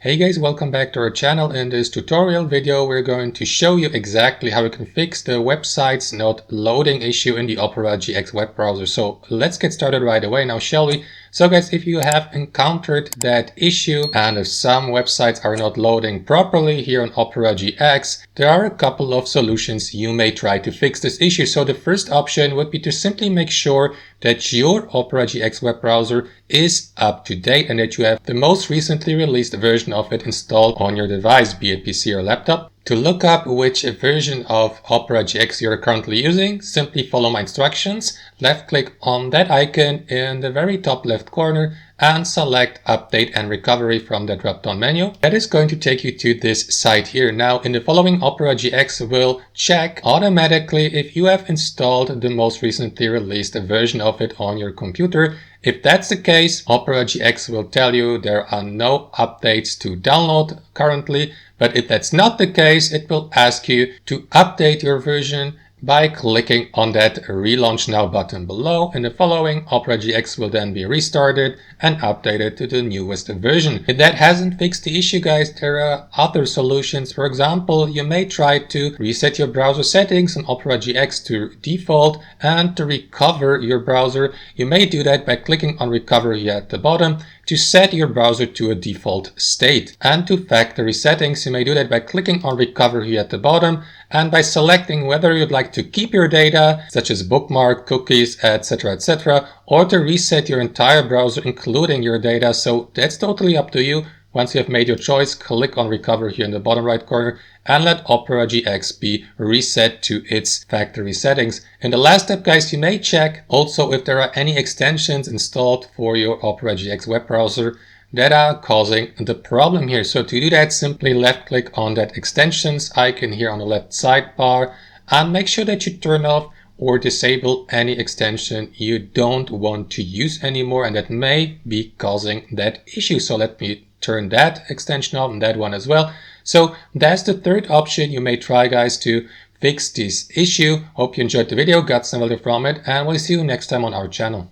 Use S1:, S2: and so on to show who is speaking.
S1: Hey guys, welcome back to our channel. In this tutorial video, we're going to show you exactly how you can fix the website's not loading issue in the Opera GX web browser. So let's get started right away now, shall we? So guys, if you have encountered that issue and if some websites are not loading properly here on Opera GX, there are a couple of solutions you may try to fix this issue. So the first option would be to simply make sure that your Opera GX web browser is up to date and that you have the most recently released version of it installed on your device, be it PC or laptop. To look up which version of Opera GX you're currently using, simply follow my instructions, left click on that icon in the very top left corner and select Update and Recovery from the drop-down menu. That is going to take you to this site here. Now in the following, Opera GX will check automatically if you have installed the most recently released version of it on your computer. If that's the case, Opera GX will tell you there are no updates to download currently. But if that's not the case, it will ask you to update your version by clicking on that Relaunch Now button below. In the following, Opera GX will then be restarted and updated to the newest version. If that hasn't fixed the issue, guys, there are other solutions. For example, you may try to reset your browser settings on Opera GX to default, and to recover your browser, you may do that by clicking on Recover here at the bottom to set your browser to a default state. And to factory settings, you may do that by clicking on Recover here at the bottom and by selecting whether you'd like to keep your data, such as bookmark, cookies, etc., or to reset your entire browser, including your data. So that's totally up to you. Once you have made your choice, click on Recover here in the bottom right corner and let Opera GX be reset to its factory settings. In the last step, guys, you may check also if there are any extensions installed for your Opera GX web browser that are causing the problem here. So to do that, simply left click on that extensions icon here on the left sidebar and make sure that you turn off or disable any extension you don't want to use anymore and that may be causing that issue. So let me turn that extension off and that one as well. So that's the third option you may try, guys, to fix this issue. Hope you enjoyed the video, got some value from it, and we'll see you next time on our channel.